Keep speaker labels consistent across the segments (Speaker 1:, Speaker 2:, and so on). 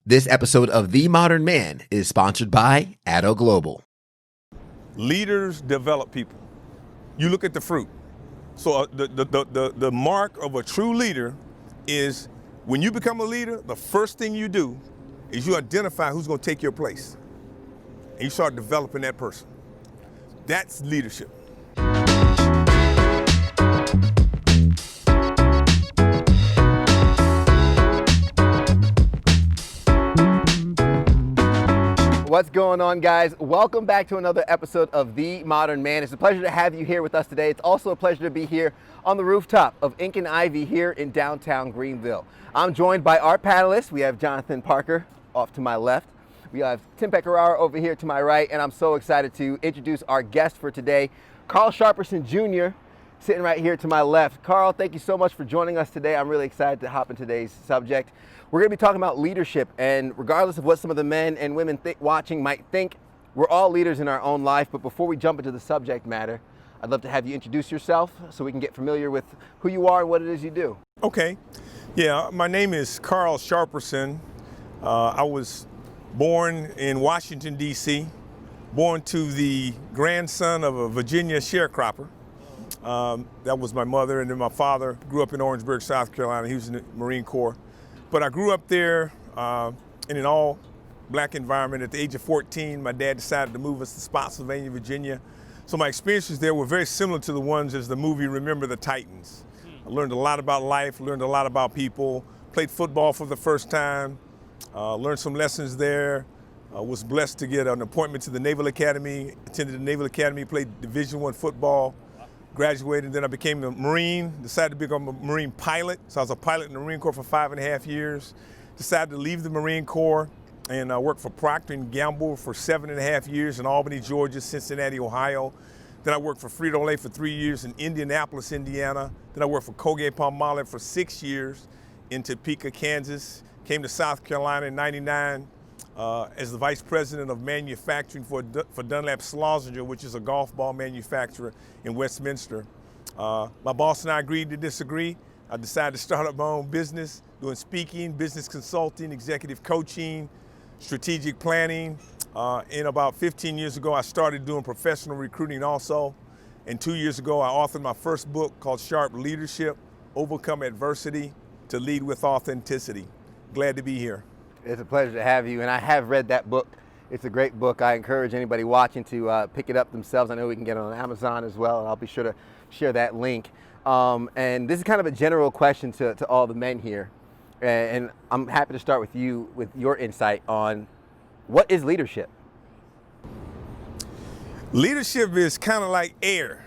Speaker 1: This episode of The Modern Man is sponsored by Addo Global.
Speaker 2: Leaders develop people. You look at the fruit. So the mark of a true leader is when you become a leader, the first thing you do is you identify who's going to take your place. And you start developing that person. That's leadership.
Speaker 1: What's going on, guys? Welcome back to another episode of The Modern Man. It's a pleasure to have you here with us today. It's also a pleasure to be here on the rooftop of Ink and Ivy here in downtown Greenville. I'm joined by our panelists. We have Jonathan Parker off to my left. We have Tim Pecoraro over here to my right, and I'm so excited to introduce our guest for today, Carl Sharperson Jr., sitting right here to my left. Carl, thank you so much for joining us today. I'm really excited to hop in today's subject. We're going to be talking about leadership, and regardless of what some of the men and women watching might think, we're all leaders in our own life. But before we jump into the subject matter, I'd love to have you introduce yourself so we can get familiar with who you are and what it is you do.
Speaker 2: Okay. Yeah, my name is Carl Sharperson. I was born in Washington, D.C., born to the grandson of a Virginia sharecropper. That was my mother, and then my father grew up in Orangeburg, South Carolina. He was in the Marine Corps. But I grew up there in an all-black environment. At the age of 14, my dad decided to move us to Spotsylvania, Virginia. So my experiences there were very similar to the ones as the movie Remember the Titans. I learned a lot about life, learned a lot about people, played football for the first time, learned some lessons there, was blessed to get an appointment to the Naval Academy, attended the Naval Academy, played Division I football. Graduated, then I became a Marine, decided to become a Marine pilot. So I was a pilot in the Marine Corps for 5.5 years. Decided to leave the Marine Corps and work for Procter & Gamble for 7.5 years in Albany, Georgia, Cincinnati, Ohio. Then I worked for Frito-Lay for 3 years in Indianapolis, Indiana. Then I worked for Colgate-Palmolive for 6 years in Topeka, Kansas. Came to South Carolina in '99 as the vice president of manufacturing for Dunlap Schlesinger, which is a golf ball manufacturer in Westminster. My boss and I agreed to disagree. I decided to start up my own business, doing speaking, business consulting, executive coaching, strategic planning. And about 15 years ago, I started doing professional recruiting also. And 2 years ago, I authored my first book called Sharp Leadership, Overcome Adversity to Lead with Authenticity. Glad to be here.
Speaker 1: It's a pleasure to have you, and I have read that book. It's a great book. I encourage anybody watching to pick it up themselves. I know we can get it on Amazon as well, and I'll be sure to share that link. And this is kind of a general question to all the men here, and I'm happy to start with you with your insight on what is leadership?
Speaker 2: Leadership is kind of like air.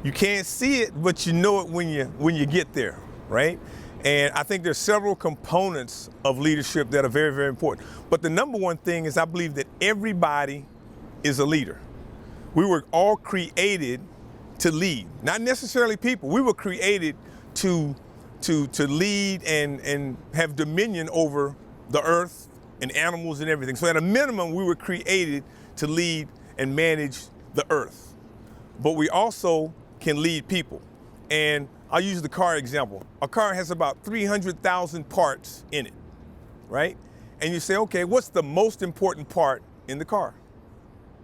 Speaker 2: You can't see it, but you know it when you get there, right? And I think there's several components of leadership that are very, very important. But the number one thing is I believe that everybody is a leader. We were all created to lead, not necessarily people. We were created to lead and have dominion over the earth and animals and everything. So at a minimum, we were created to lead and manage the earth. But we also can lead people. And I'll use the car example. A car has about 300,000 parts in it, right? And you say, okay, what's the most important part in the car?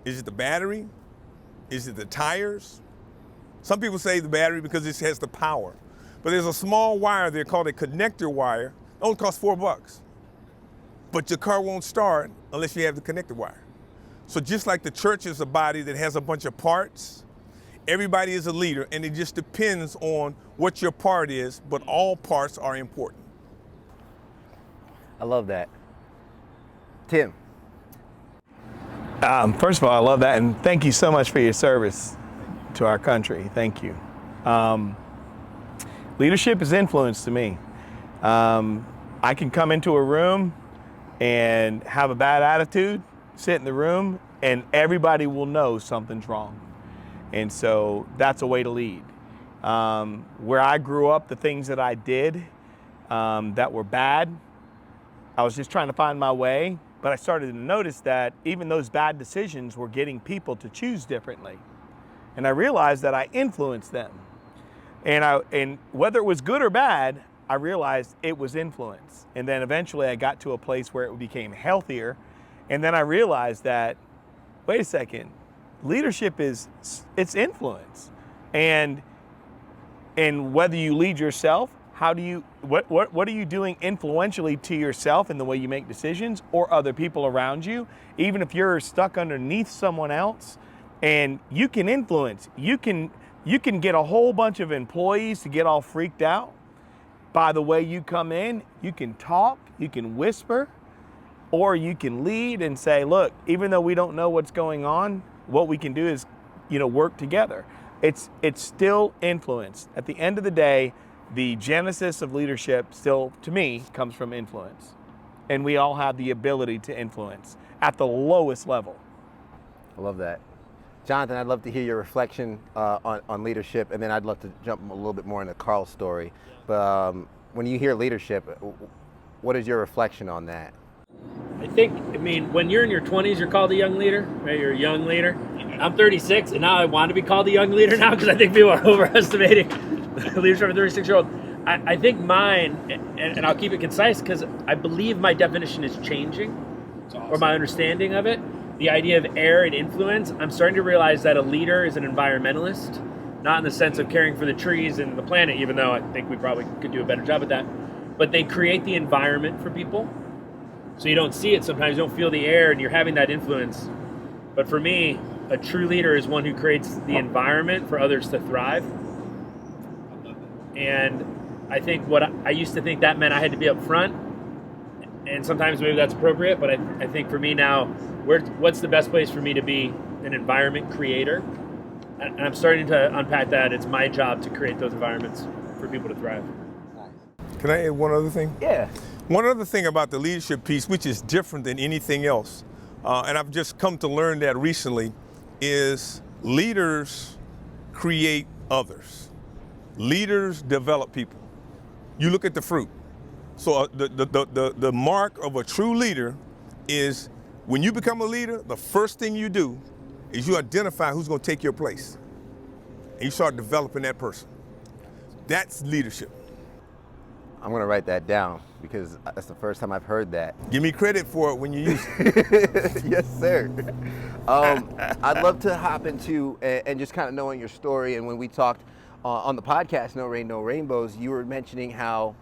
Speaker 2: Is it the battery? Is it the tires? Some people say the battery because it has the power. But there's a small wire there called a connector wire. It only costs $4. But your car won't start unless you have the connector wire. So just like the church is a body that has a bunch of parts, everybody is a leader, and it just depends on what your part is, but all parts are important.
Speaker 1: I love that. Tim.
Speaker 3: First of all, I love that, and thank you so much for your service to our country. Thank you. Leadership is influence to me. I can come into a room and have a bad attitude, sit in the room, and everybody will know something's wrong. And so that's a way to lead. Where I grew up, the things that I did that were bad, I was just trying to find my way, but I started to notice that even those bad decisions were getting people to choose differently. And I realized that I influenced them. And whether it was good or bad, I realized it was influence. And then eventually I got to a place where it became healthier. And then I realized that, wait a second, leadership it's influence. And whether you lead yourself, what are you doing influentially to yourself in the way you make decisions or other people around you? Even if you're stuck underneath someone else, and you can influence, you can get a whole bunch of employees to get all freaked out by the way you come in. You can talk, you can whisper, or you can lead and say, look, even though we don't know what's going on, what we can do is, work together. It's still influence. At the end of the day, the genesis of leadership still, to me, comes from influence. And we all have the ability to influence at the lowest level.
Speaker 1: I love that. Jonathan, I'd love to hear your reflection on leadership, and then I'd love to jump a little bit more into Carl's story. But when you hear leadership, what is your reflection on that?
Speaker 4: I mean, when you're in your 20s, you're called a young leader, right? You're a young leader. I'm 36, and now I want to be called a young leader now because I think people are overestimating the leadership of a 36-year-old. I think mine, and I'll keep it concise because I believe my definition is changing, or my understanding of it. The idea of air and influence, I'm starting to realize that a leader is an environmentalist, not in the sense of caring for the trees and the planet, even though I think we probably could do a better job at that. But they create the environment for people. So you don't see it sometimes, you don't feel the air, and you're having that influence. But for me, a true leader is one who creates the environment for others to thrive. And I think what I used to think that meant I had to be up front, and sometimes maybe that's appropriate, but I think for me now, what's the best place for me to be an environment creator? And I'm starting to unpack that. It's my job to create those environments for people to thrive.
Speaker 2: Can I add one other thing?
Speaker 1: Yeah.
Speaker 2: One other thing about the leadership piece, which is different than anything else, and I've just come to learn that recently, is leaders create others. Leaders develop people. You look at the fruit. So the mark of a true leader is when you become a leader, the first thing you do is you identify who's going to take your place. And you start developing that person. That's leadership.
Speaker 1: I'm going to write that down because that's the first time I've heard that.
Speaker 2: Give me credit for it when you use it.
Speaker 1: Yes, sir. I'd love to hop into and just kind of knowing your story. And when we talked on the podcast, No Rain, No Rainbows, you were mentioning how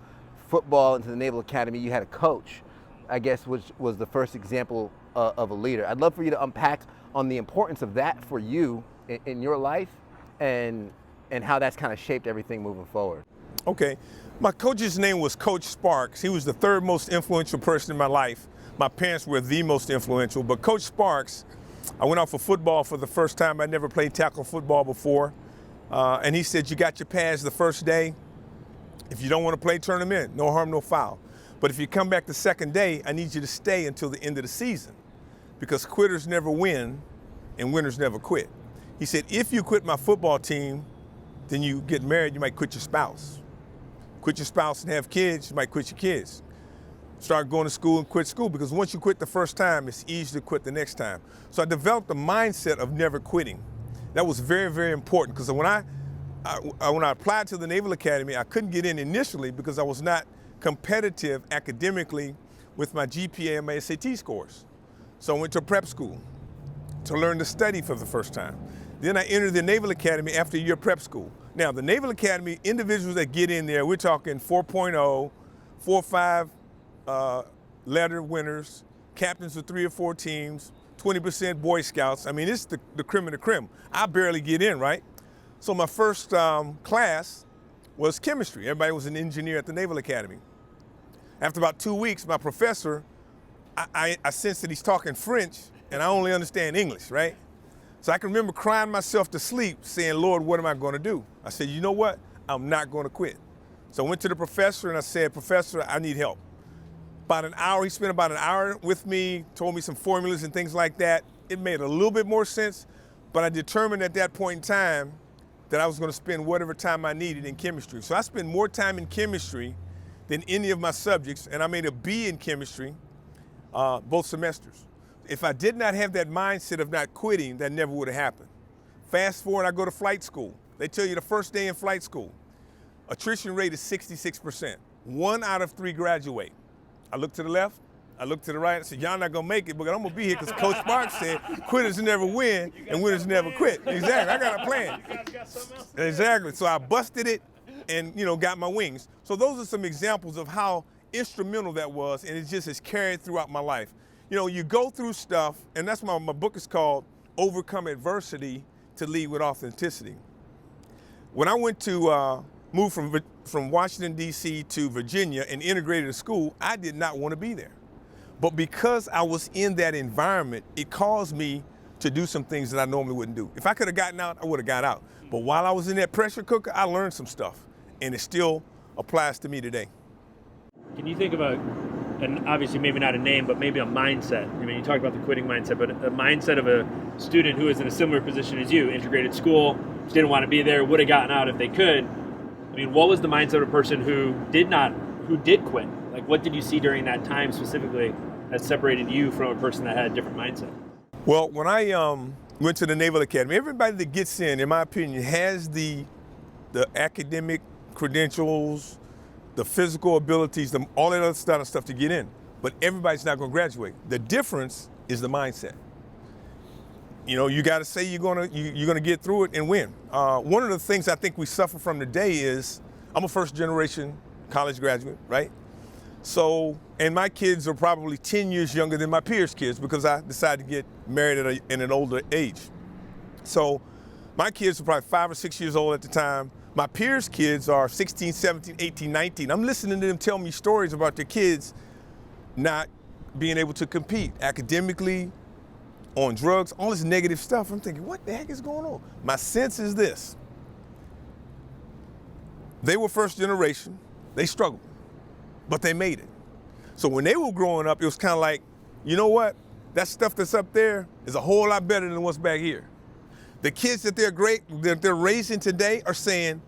Speaker 1: football into the Naval Academy, you had a coach, I guess, which was the first example of a leader. I'd love for you to unpack on the importance of that for you in your life and how that's kind of shaped everything moving forward.
Speaker 2: Okay. My coach's name was Coach Sparks. He was the third most influential person in my life. My parents were the most influential, but Coach Sparks, I went out for football for the first time. I'd never played tackle football before. And he said, you got your pads the first day. If you don't want to play, turn them in. No harm, no foul. But if you come back the second day, I need you to stay until the end of the season because quitters never win and winners never quit. He said, if you quit my football team, then you get married, you might quit your spouse. Quit your spouse and have kids, you might quit your kids. Start going to school and quit school because once you quit the first time, it's easy to quit the next time. So I developed a mindset of never quitting. That was very, very important because when I applied to the Naval Academy, I couldn't get in initially because I was not competitive academically with my GPA and my SAT scores. So I went to prep school to learn to study for the first time. Then I entered the Naval Academy after a year prep school. Now, the Naval Academy, individuals that get in there, we're talking 4.0, 4 or 5 letter winners, captains of 3 or 4 teams, 20% Boy Scouts. I mean, it's the creme of the creme. I barely get in, right? So my first class was chemistry. Everybody was an engineer at the Naval Academy. After about 2 weeks, my professor, I sensed that he's talking French and I only understand English, right? So I can remember crying myself to sleep saying, Lord, what am I going to do? I said, you know what? I'm not going to quit. So I went to the professor and I said, Professor, I need help. About an hour, he spent about an hour with me, told me some formulas and things like that. It made a little bit more sense, but I determined at that point in time that I was going to spend whatever time I needed in chemistry. So I spent more time in chemistry than any of my subjects, and I made a B in chemistry both semesters. If I did not have that mindset of not quitting, that never would have happened. Fast forward, I go to flight school. They tell you the first day in flight school, attrition rate is 66%. 1 out of 3 graduate. I look to the left, I look to the right, I said, y'all not gonna make it, but I'm gonna be here because Coach Sparks said quitters never win and winners never quit. Exactly, I got a plan.
Speaker 4: You guys got something else?
Speaker 2: Exactly, so I busted it and got my wings. So those are some examples of how instrumental that was, and it just has carried throughout my life. You go through stuff, and that's why my book is called Overcome Adversity to Lead with Authenticity. When I went to move from Washington, D.C. to Virginia and integrated a school, I did not want to be there. But because I was in that environment, it caused me to do some things that I normally wouldn't do. If I could have gotten out, I would have got out. But while I was in that pressure cooker, I learned some stuff, and it still applies to me today.
Speaker 4: Can you think about, and obviously maybe not a name, but maybe a mindset? I mean, you talk about the quitting mindset, but a mindset of a student who is in a similar position as you, integrated school, didn't want to be there, would have gotten out if they could. I mean, what was the mindset of a person who did quit? Like, what did you see during that time specifically that separated you from a person that had a different mindset?
Speaker 2: Well, when I went to the Naval Academy, everybody that gets in my opinion, has the academic credentials, the physical abilities, all that other stuff to get in. But everybody's not going to graduate. The difference is the mindset. You got to say you're gonna get through it and win. One of the things I think we suffer from today is, I'm a first generation college graduate, right? So, and my kids are probably 10 years younger than my peers' kids because I decided to get married at an older age. So my kids were probably 5 or 6 years old at the time. My peers' kids are 16, 17, 18, 19. I'm listening to them tell me stories about their kids not being able to compete academically, on drugs, all this negative stuff. I'm thinking, what the heck is going on? My sense is this. They were first generation. They struggled, but they made it. So when they were growing up, it was kind of like, you know what? That stuff that's up there is a whole lot better than what's back here. The kids that they're raising today are saying,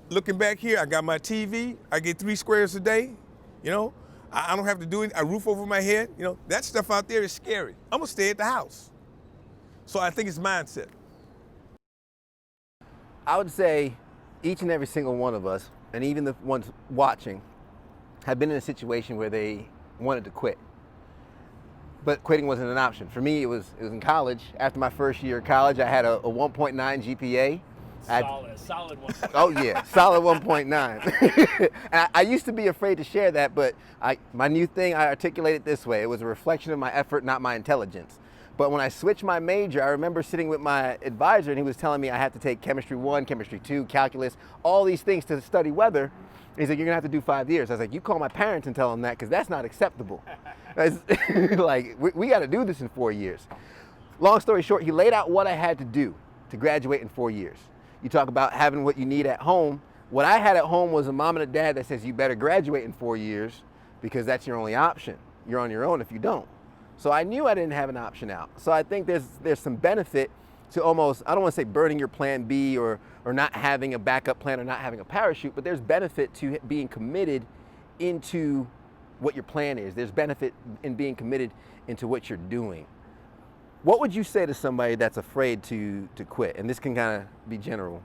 Speaker 2: looking back here, I got my TV, I get 3 squares a day, I don't have to do it, a roof over my head, that stuff out there is scary. I'm gonna stay at the house. So I think it's mindset.
Speaker 1: I would say each and every single one of us, and even the ones watching, have been in a situation where they wanted to quit. But quitting wasn't an option. For me, it was in college. After my first year of college, I had a 1.9 GPA.
Speaker 4: Solid one.
Speaker 1: Oh yeah, solid 1.9. And I used to be afraid to share that, but my new thing, I articulate it this way. It was a reflection of my effort, not my intelligence. But when I switched my major, I remember sitting with my advisor and he was telling me I had to take chemistry 1, chemistry 2, calculus, all these things to study weather. And he's like, you're gonna have to do 5 years. I was like, you call my parents and tell them that, because that's not acceptable. Like, we gotta do this in 4 years. Long story short, he laid out what I had to do to graduate in 4 years. You talk about having what you need at home. What I had at home was a mom and a dad that says you better graduate in 4 years because that's your only option. You're on your own if you don't. So I knew I didn't have an option out. So I think there's some benefit to almost, I don't want to say burning your plan B or not having a backup plan or not having a parachute, but there's benefit to being committed into what your plan is. There's benefit in being committed into what you're doing. What would you say to somebody that's afraid to quit? And this can kind of be general.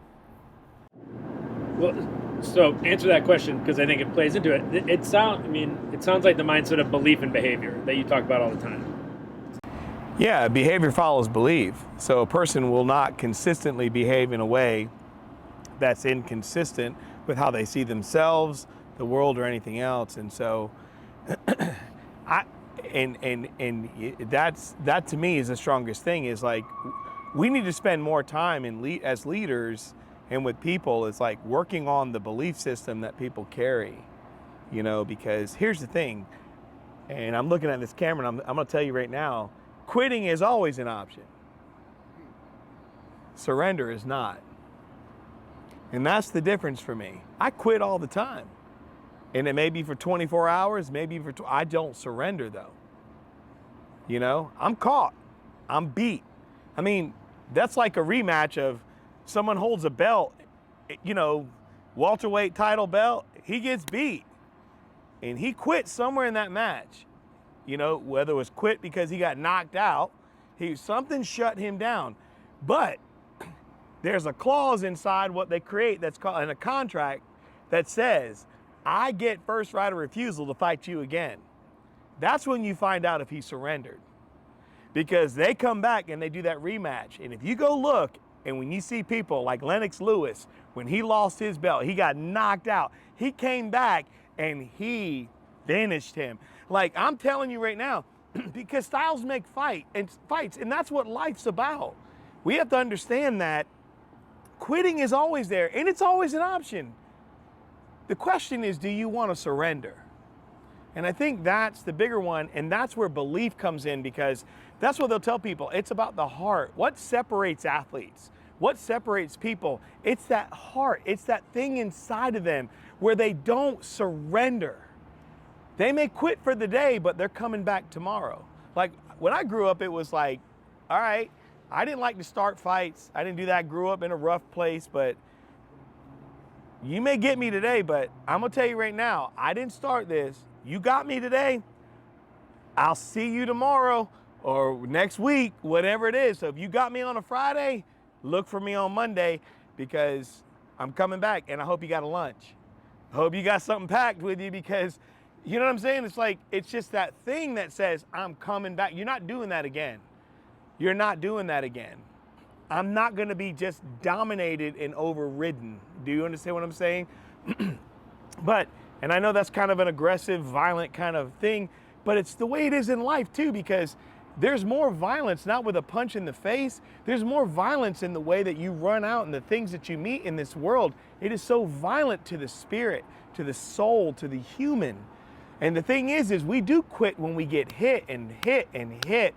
Speaker 4: Well, so answer that question, because I think it plays into it. It sounds like the mindset of belief and behavior that you talk about all the time.
Speaker 3: Yeah, behavior follows belief. So a person will not consistently behave in a way that's inconsistent with how they see themselves, the world, or anything else. And so that to me is the strongest thing, is like, we need to spend more time as leaders and with people, it's like working on the belief system that people carry, because here's the thing, and I'm looking at this camera and I'm going to tell you right now, quitting is always an option. Surrender is not. And that's the difference for me. I quit all the time. And it may be for 24 hours, maybe I don't surrender though. I'm caught, I'm beat. I mean, that's like a rematch of someone holds a belt, welterweight title belt, he gets beat. And he quit somewhere in that match. Whether it was quit because he got knocked out, something shut him down. But there's a clause inside what they create that's called in a contract that says, I get first right of refusal to fight you again. That's when you find out if he surrendered. Because they come back and they do that rematch. And if you go look, and when you see people like Lennox Lewis, when he lost his belt, he got knocked out. He came back and he finished him. Like, I'm telling you right now, because styles make fights, and that's what life's about. We have to understand that quitting is always there, and it's always an option. The question is, do you want to surrender? And I think that's the bigger one, and that's where belief comes in, because that's what they'll tell people. It's about the heart. What separates athletes? What separates people? It's that heart. It's that thing inside of them where they don't surrender. They may quit for the day, but they're coming back tomorrow. Like, when I grew up, it was like, all right, I didn't like to start fights. I didn't do that. I grew up in a rough place, but you may get me today, but I'm gonna tell you right now, I didn't start this. You got me today, I'll see you tomorrow or next week, whatever it is. So if you got me on a Friday, look for me on Monday, because I'm coming back, and I hope you got a lunch. I hope you got something packed with you, because you know what I'm saying? It's like, it's just that thing that says, I'm coming back. You're not doing that again. You're not doing that again. I'm not gonna be just dominated and overridden. Do you understand what I'm saying? And I know that's kind of an aggressive, violent kind of thing, but it's the way it is in life too, because there's more violence, not with a punch in the face. There's more violence in the way that you run out and the things that you meet in this world. It is so violent to the spirit, to the soul, to the human. And the thing is we do quit when we get hit and hit and hit,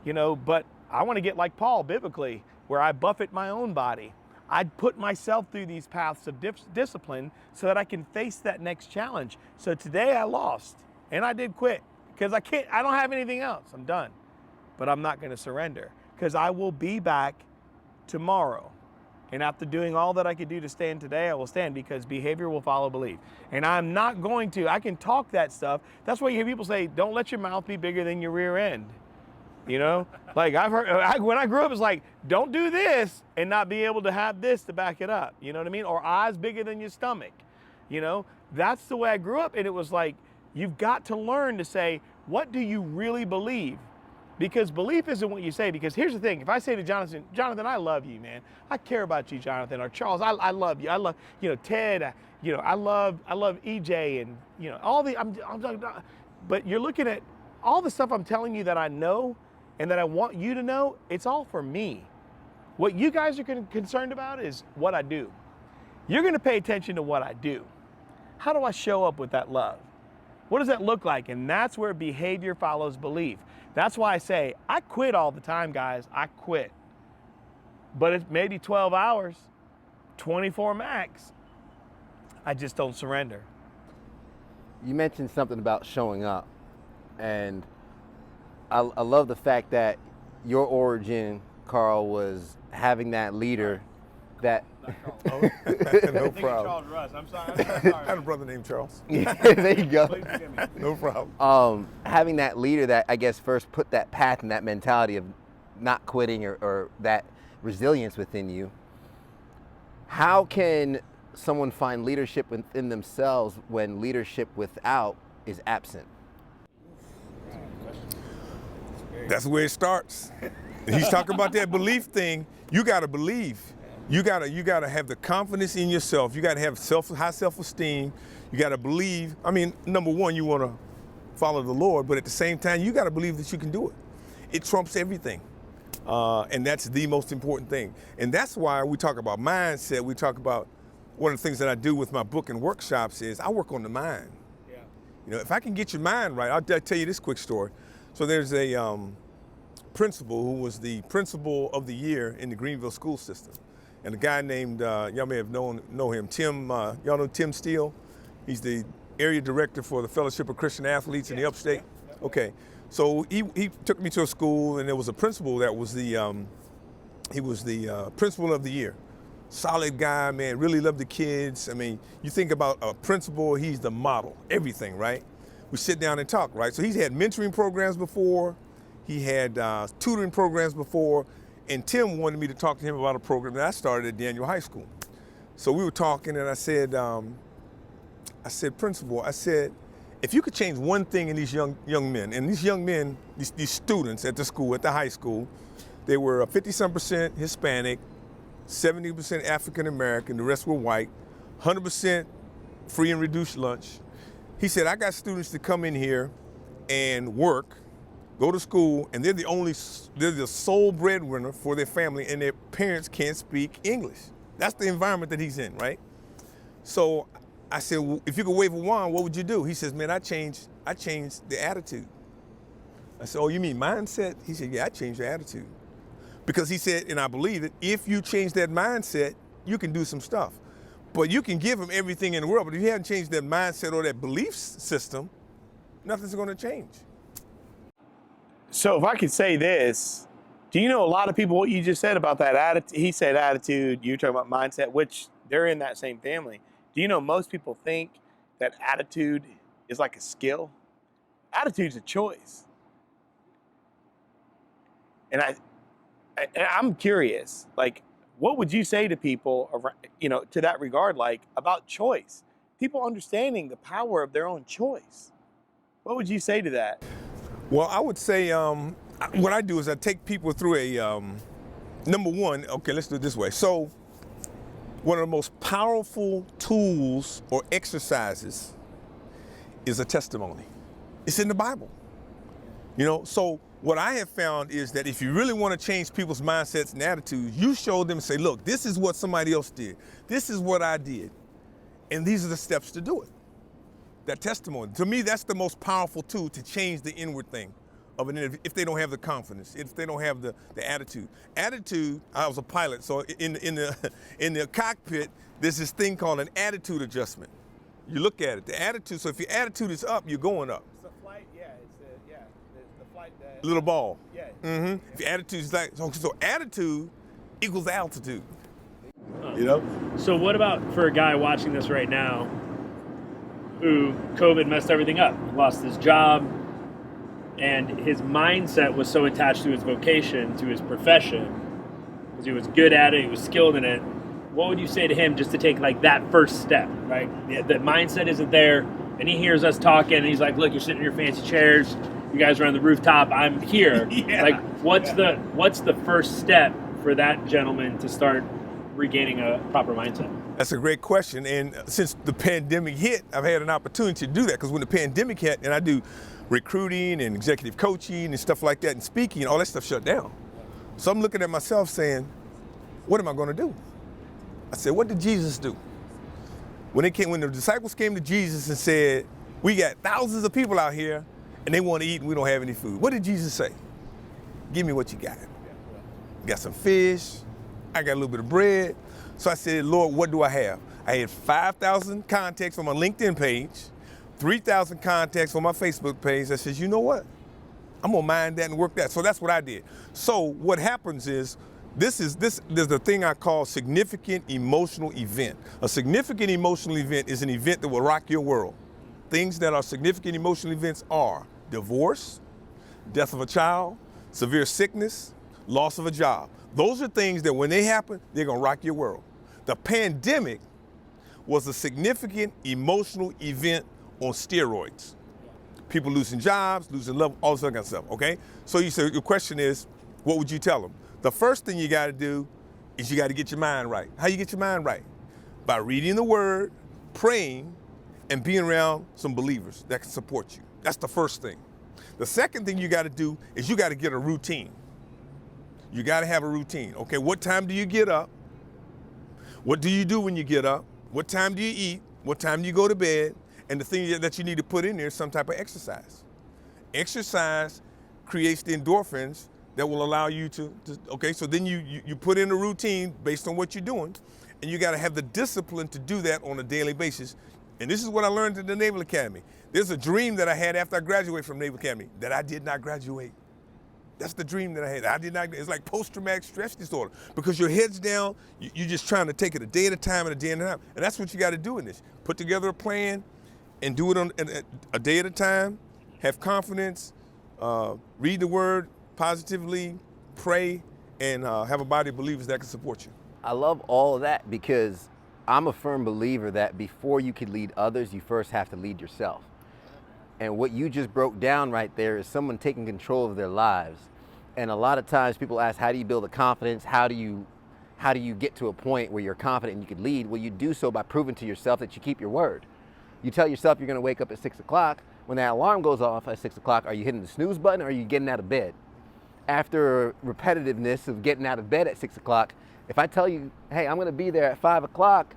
Speaker 3: you know, but I want to get like Paul biblically, where I buffet my own body. I'd put myself through these paths of discipline so that I can face that next challenge. So today I lost and I did quit, because I don't have anything else. I'm done. But I'm not going to surrender, because I will be back tomorrow. And after doing all that I could do to stand today, I will stand, because behavior will follow belief. And I'm not going to, I can talk that stuff. That's why you hear people say, don't let your mouth be bigger than your rear end. You know, like I've heard, when I grew up, it's like, don't do this and not be able to have this to back it up. You know what I mean? Or eyes bigger than your stomach. You know, that's the way I grew up. And it was like, you've got to learn to say, what do you really believe? Because belief isn't what you say. Because here's the thing. If I say to Jonathan, I love you, man. I care about you, Jonathan. Or Charles, I love you. I love, you know, Ted, you know, I love EJ, and, you know, all the, but you're looking at all the stuff I'm telling you that I know and that I want you to know, it's all for me. What you guys are concerned about is what I do. You're gonna pay attention to what I do. How do I show up with that love? What does that look like? And that's where behavior follows belief. That's why I say, I quit all the time, guys. I quit. But it's maybe 12 hours, 24 max. I just don't surrender.
Speaker 1: You mentioned something about showing up, and I love the fact that your origin, Carl, was having that leader that...
Speaker 2: No problem.
Speaker 3: Charles Russ. I'm sorry.
Speaker 2: I had a brother named Charles.
Speaker 1: There you go.
Speaker 2: No problem.
Speaker 1: Having that leader that, I guess, first put that path and that mentality of not quitting, or that resilience within you. How can someone find leadership within themselves when leadership without is absent?
Speaker 2: That's where it starts. He's talking about that belief thing. You got to believe. You gotta have the confidence in yourself. You gotta have high self-esteem. You gotta believe. I mean, number one, you want to follow the Lord, but at the same time, you gotta believe that you can do it. It trumps everything, and that's the most important thing. And that's why we talk about mindset. We talk about, one of the things that I do with my book and workshops is I work on the mind. Yeah. You know, if I can get your mind right, I'll tell you this quick story. So there's a principal who was the principal of the year in the Greenville school system. And a guy named, y'all may have know him, Tim, y'all know Tim Steele? He's the area director for the Fellowship of Christian Athletes in the upstate. Okay, so he took me to a school, and there was a principal that was he was the principal of the year. Solid guy, man, really loved the kids. I mean, you think about a principal, he's the model, everything, right? We sit down and talk, right? So he's had mentoring programs before, he had tutoring programs before, and Tim wanted me to talk to him about a program that I started at Daniel High School. So we were talking, and I said, I said, principal, I said, if you could change one thing in these young men, and these young men, these students at the school, at the high school, they were 50-some% Hispanic, 70% African American, the rest were white, 100% free and reduced lunch. He said, I got students that come in here and work, go to school, and they're the sole breadwinner for their family, and their parents can't speak English. That's the environment that he's in, right? So I said, well, if you could wave a wand, what would you do? He says, man, I changed the attitude. I said, oh, you mean mindset? He said, yeah, I changed the attitude. Because he said, and I believe it, if you change that mindset, you can do some stuff. But you can give them everything in the world, but if you haven't changed that mindset or that belief system, nothing's gonna change.
Speaker 3: So if I could say this, do you know a lot of people, what you just said about that attitude, he said attitude, you're talking about mindset, which they're in that same family. Do you know most people think that attitude is like a skill? Attitude's a choice. And I'm curious, like, what would you say to people, to that regard, like, about choice? People understanding the power of their own choice. What would you say to that?
Speaker 2: Well, I would say, what I do is I take people through a, number one, okay, let's do it this way. So, one of the most powerful tools or exercises is a testimony. It's in the Bible. So what I have found is that if you really want to change people's mindsets and attitudes, you show them and say, look, this is what somebody else did. This is what I did. And these are the steps to do it. That testimony. To me, that's the most powerful tool to change the inward thing of an interview, if they don't have the confidence, if they don't have the attitude. Attitude, I was a pilot, so in the cockpit, there's this thing called an attitude adjustment. You look at it, the attitude, so if your attitude is up, you're going up.
Speaker 3: It's a flight, the flight that...
Speaker 2: Little ball.
Speaker 3: Yeah.
Speaker 2: Mm-hmm. If your attitude is like, so attitude equals altitude.
Speaker 4: So what about for a guy watching this right now who COVID messed everything up, lost his job, and his mindset was so attached to his vocation, to his profession, because he was good at it, he was skilled in it. What would you say to him just to take like that first step, right? The mindset isn't there, and he hears us talking, and he's like, look, you're sitting in your fancy chairs, you guys are on the rooftop, I'm here. What's the first step for that gentleman to start regaining a proper mindset?
Speaker 2: That's a great question, and since the pandemic hit, I've had an opportunity to do that, because when the pandemic hit, and I do recruiting and executive coaching and stuff like that and speaking, all that stuff shut down. So I'm looking at myself saying, what am I going to do? I said, what did Jesus do? When the disciples came to Jesus and said, we got thousands of people out here and they want to eat and we don't have any food. What did Jesus say? Give me what you got. You got some fish, I got a little bit of bread. So I said, Lord, what do I have? I had 5,000 contacts on my LinkedIn page, 3,000 contacts on my Facebook page. I says, you know what? I'm gonna mind that and work that. So that's what I did. So what happens is, there's the thing I call significant emotional event. A significant emotional event is an event that will rock your world. Things that are significant emotional events are divorce, death of a child, severe sickness, loss of a job. Those are things that when they happen, they're gonna rock your world. The pandemic was a significant emotional event on steroids. People losing jobs, losing love, all this other kind of stuff, okay? So your question is, what would you tell them? The first thing you gotta do is you gotta get your mind right. How you get your mind right? By reading the word, praying, and being around some believers that can support you. That's the first thing. The second thing you gotta do is you gotta get a routine. You gotta have a routine. Okay, what time do you get up? What do you do when you get up? What time do you eat? What time do you go to bed? And the thing that you need to put in there is some type of exercise. Exercise creates the endorphins that will allow you to okay, so then you put in a routine based on what you're doing, and you gotta have the discipline to do that on a daily basis. And this is what I learned at the Naval Academy. There's a dream that I had after I graduated from Naval Academy that I did not graduate. That's the dream that I had. It's like post-traumatic stress disorder, because your head's down, you're just trying to take it a day at a time and a day at a time. And that's what you gotta do in this. Put together a plan and do it on a day at a time, have confidence, read the word positively, pray, and have a body of believers that can support you.
Speaker 1: I love all of that because I'm a firm believer that before you can lead others, you first have to lead yourself. And what you just broke down right there is someone taking control of their lives. And a lot of times people ask, how do you build a confidence? How do you get to a point where you're confident and you can lead? Well, you do so by proving to yourself that you keep your word. You tell yourself you're going to wake up at 6 o'clock. When that alarm goes off at 6 o'clock, are you hitting the snooze button or are you getting out of bed? After repetitiveness of getting out of bed at 6 o'clock, if I tell you, hey, I'm going to be there at 5 o'clock,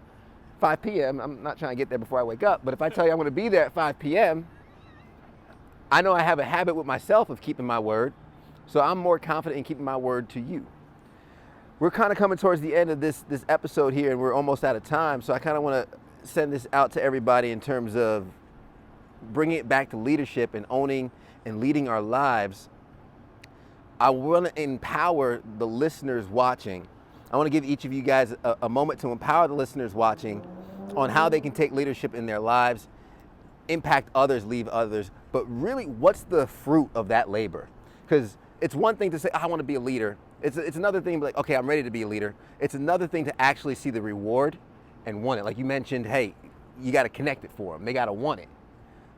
Speaker 1: 5 p.m., I'm not trying to get there before I wake up, but if I tell you I'm going to be there at 5 p.m., I know I have a habit with myself of keeping my word, so I'm more confident in keeping my word to you. We're kind of coming towards the end of this episode here, and we're almost out of time, so I kind of want to send this out to everybody in terms of bringing it back to leadership and owning and leading our lives. I want to empower the listeners watching. I want to give each of you guys a moment to empower the listeners watching on how they can take leadership in their lives, impact others, leave others, but really what's the fruit of that labor? Because it's one thing to say, I want to be a leader. It's another thing to be like, okay, I'm ready to be a leader. It's another thing to actually see the reward and want it. Like you mentioned, hey, you got to connect it for them. They got to want it.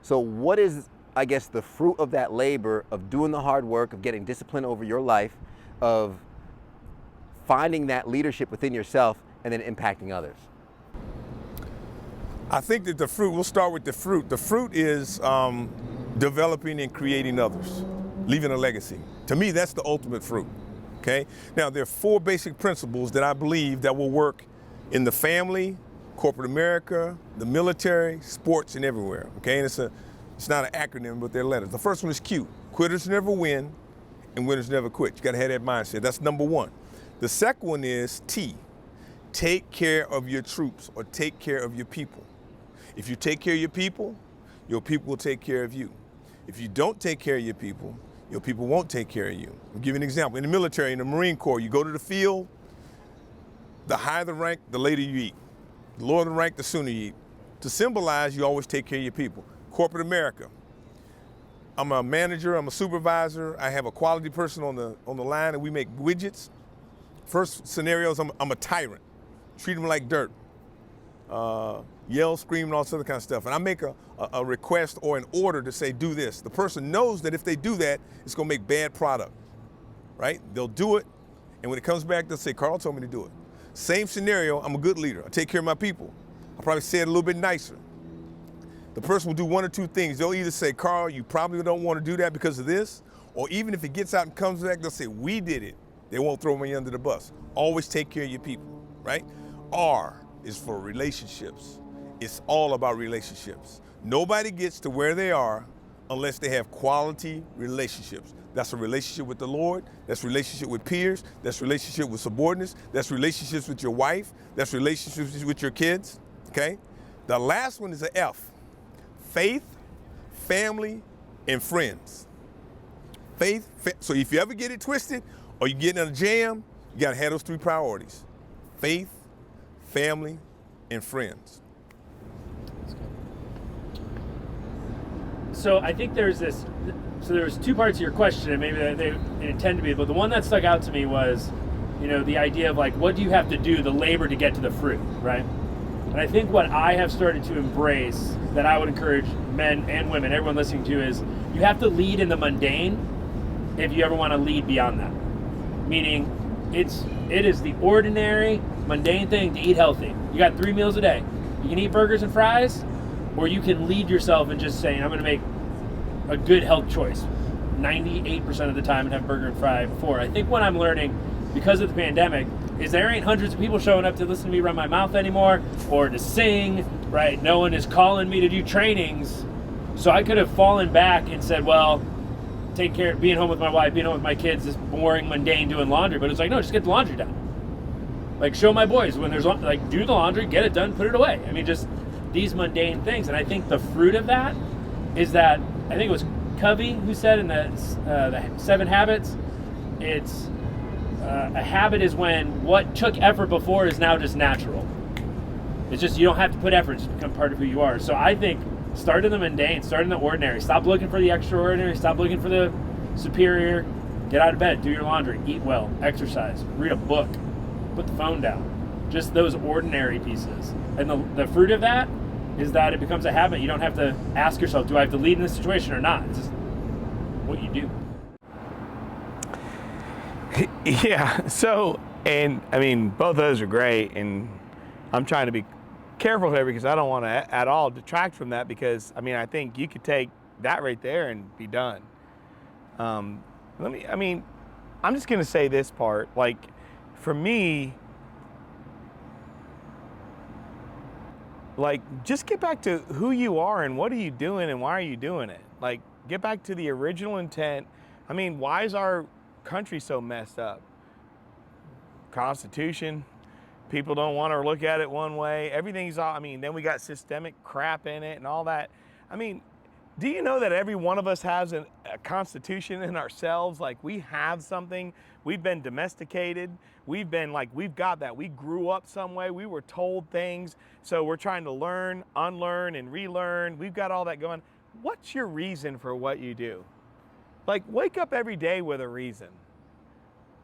Speaker 1: So what is, I guess, the fruit of that labor of doing the hard work, of getting discipline over your life, of finding that leadership within yourself and then impacting others?
Speaker 2: I think that the fruit, we'll start with the fruit. The fruit is developing and creating others, leaving a legacy. To me, that's the ultimate fruit, okay? Now, there are 4 basic principles that I believe that will work in the family, corporate America, the military, sports, and everywhere, okay? And it's not an acronym, but they're letters. The first one is Q. Quitters never win, and winners never quit. You gotta have that mindset. That's number 1. The second one is T. Take care of your troops, or take care of your people. If you take care of your people will take care of you. If you don't take care of your people won't take care of you. I'll give you an example. In the military, in the Marine Corps, you go to the field, the higher the rank, the later you eat. The lower the rank, the sooner you eat. To symbolize, you always take care of your people. Corporate America. I'm a manager, I'm a supervisor, I have a quality person on the line, and we make widgets. First scenario is I'm a tyrant. Treat them like dirt. Yell, scream, and all this other kind of stuff. And I make a request or an order to say, do this. The person knows that if they do that, it's gonna make bad product, right? They'll do it, and when it comes back, they'll say, Carl told me to do it. Same scenario, I'm a good leader. I take care of my people. I'll probably say it a little bit nicer. The person will do 1 or 2 things. They'll either say, Carl, you probably don't want to do that because of this, or even if it gets out and comes back, they'll say, we did it. They won't throw me under the bus. Always take care of your people, right? R is for relationships. It's all about relationships. Nobody gets to where they are unless they have quality relationships. That's a relationship with the Lord. That's a relationship with peers. That's a relationship with subordinates. That's relationships with your wife. That's relationships with your kids, okay? The last one is an F. Faith, family, and friends. So if you ever get it twisted or you get in a jam, you gotta have those 3 priorities. Faith, family, and friends.
Speaker 4: So I think there's this, so there's 2 parts of your question, and maybe they intend to be, but the one that stuck out to me was, the idea of like, what do you have to do, the labor to get to the fruit, right? And I think what I have started to embrace, that I would encourage men and women, everyone listening to, is you have to lead in the mundane if you ever want to lead beyond that. Meaning, it is the ordinary, mundane thing to eat healthy. You got 3 meals a day. You can eat burgers and fries, or you can lead yourself and just saying, I'm going to make a good health choice 98% of the time and have burger and fry before. I think what I'm learning because of the pandemic is there ain't hundreds of people showing up to listen to me run my mouth anymore or to sing, right? No one is calling me to do trainings. So I could have fallen back and said, well, take care, being home with my wife, being home with my kids is boring, mundane, doing laundry. But it's like, no, just get the laundry done. Like, show my boys when there's, like, do the laundry, get it done, put it away. I mean, just these mundane things. And I think the fruit of that is that, I think it was Covey who said in the 7 Habits, it's a habit is when what took effort before is now just natural. It's just, you don't have to put effort, it's become part of who you are. So I think start in the mundane, start in the ordinary. Stop looking for the extraordinary, stop looking for the superior. Get out of bed, do your laundry, eat well, exercise, read a book, put the phone down. just those ordinary pieces. And the fruit of that is that it becomes a habit. You don't have to ask yourself, do I have to lead in this situation or not? It's just what you do.
Speaker 3: Yeah, so, and I mean, both of those are great, and I'm trying to be careful here because I don't want to at all detract from that, because I mean, I think you could take that right there and be done. I'm just gonna say this part, like, for me, like, just get back to who you are and what are you doing and why are you doing it? Like, get back to the original intent. I mean, why is our country so messed up? Constitution, people don't want to look at it one way. Everything's all, I mean, then we got systemic crap in it and all that. I mean, do you know that every one of us has a constitution in ourselves? Like, we have something. We've been domesticated. We've got that. We grew up some way. We were told things. So we're trying to learn, unlearn, and relearn. We've got all that going. What's your reason for what you do? Like, wake up every day with a reason.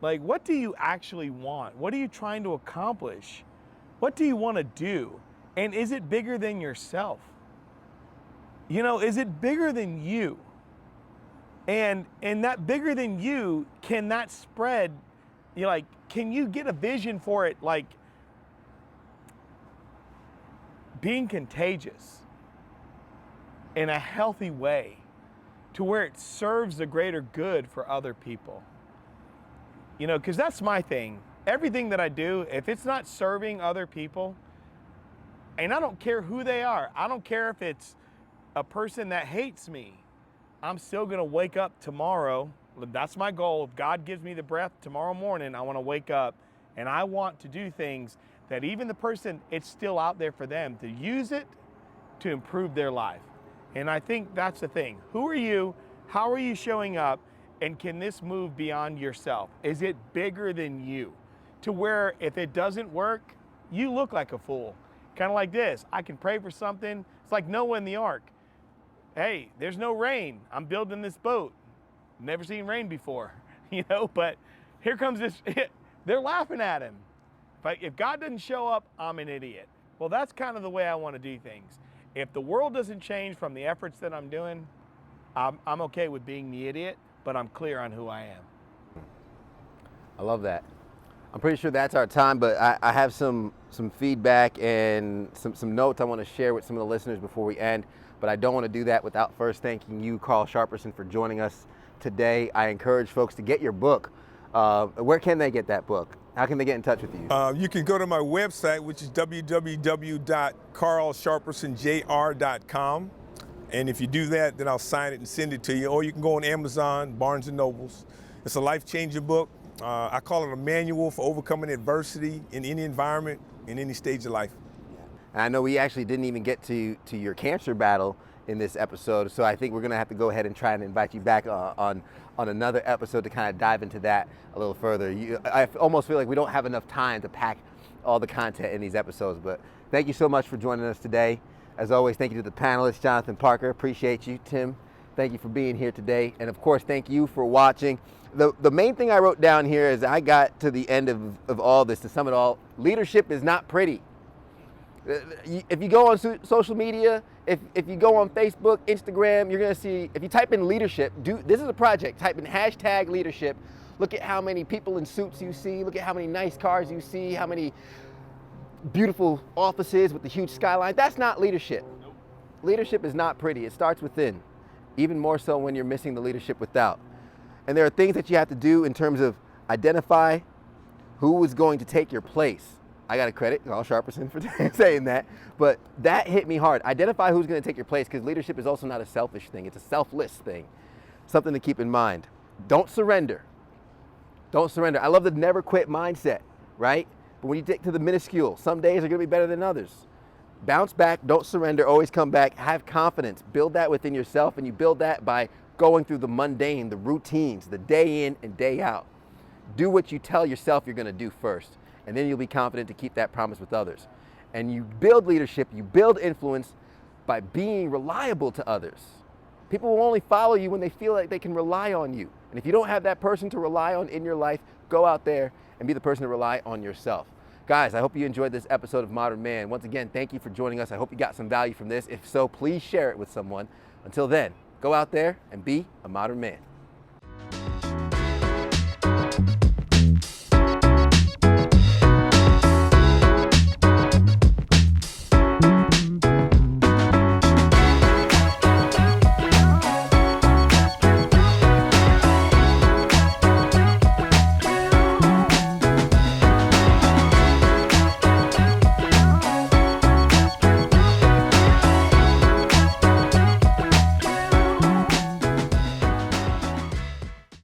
Speaker 3: Like, what do you actually want? What are you trying to accomplish? What do you want to do? And is it bigger than yourself? You know, is it bigger than you? And that bigger than you, can that spread? You know, like, can you get a vision for it, like being contagious in a healthy way, to where it serves the greater good for other people? You know, because that's my thing. Everything that I do, if it's not serving other people, and I don't care who they are, I don't care if it's a person that hates me, I'm still gonna wake up tomorrow. That's my goal. If God gives me the breath tomorrow morning, I wanna wake up and I want to do things that even the person, it's still out there for them to use it to improve their life. And I think that's the thing. Who are you? How are you showing up? And can this move beyond yourself? Is it bigger than you? To where if it doesn't work, you look like a fool. Kind of like this. I can pray for something. It's like Noah in the ark. Hey, there's no rain. I'm building this boat. Never seen rain before, you know, but here comes this. They're laughing at him. If God doesn't show up, I'm an idiot. Well, that's kind of the way I want to do things. If the world doesn't change from the efforts that I'm doing, I'm okay with being the idiot, but I'm clear on who I am.
Speaker 1: I love that. I'm pretty sure that's our time, but I have some feedback and some notes I want to share with some of the listeners before we end, but I don't want to do that without first thanking you, Carl Sharperson, for joining us today. I encourage folks to get your book. Where can they get that book? How can they get in touch with you?
Speaker 2: You can go to my website, which is www.carlsharpersonjr.com. And if you do that, then I'll sign it and send it to you. Or you can go on Amazon, Barnes & Nobles. It's a life-changing book. I call it a manual for overcoming adversity in any environment, in any stage of life.
Speaker 1: And I know we actually didn't even get to your cancer battle in this episode, so I think we're going to have to go ahead and try and invite you back on another episode to kind of dive into that a little further. I almost feel like we don't have enough time to pack all the content in these episodes, but thank you so much for joining us today. As always, thank you to the panelists, Jonathan, Parker, appreciate you. Tim, thank you for being here today. And of course, thank you for watching. The main thing I wrote down here is I got to the end of all this, to sum it all, leadership is not pretty. If you go on social media, if you go on Facebook, Instagram, you're gonna see, if you type in leadership, this is a project, type in hashtag leadership, look at how many people in suits you see, look at how many nice cars you see, how many beautiful offices with the huge skyline. That's not leadership. Nope. Leadership is not pretty. It starts within, even more so when you're missing the leadership without. And there are things that you have to do in terms of identify who is going to take your place. I got to credit Carl Sharperson for saying that, but that hit me hard. Identify who's going to take your place, because leadership is also not a selfish thing. It's a selfless thing. Something to keep in mind. Don't surrender. Don't surrender. I love the never quit mindset, right? But when you get to the minuscule, some days are going to be better than others. Bounce back, don't surrender, always come back, have confidence. Build that within yourself, and you build that by going through the mundane, the routines, the day in and day out. Do what you tell yourself you're going to do first, and then you'll be confident to keep that promise with others. And you build leadership, you build influence by being reliable to others. People will only follow you when they feel like they can rely on you. And if you don't have that person to rely on in your life, go out there and be the person to rely on yourself. Guys, I hope you enjoyed this episode of Modern Man. Once again, thank you for joining us. I hope you got some value from this. If so, please share it with someone. Until then, go out there and be a modern man.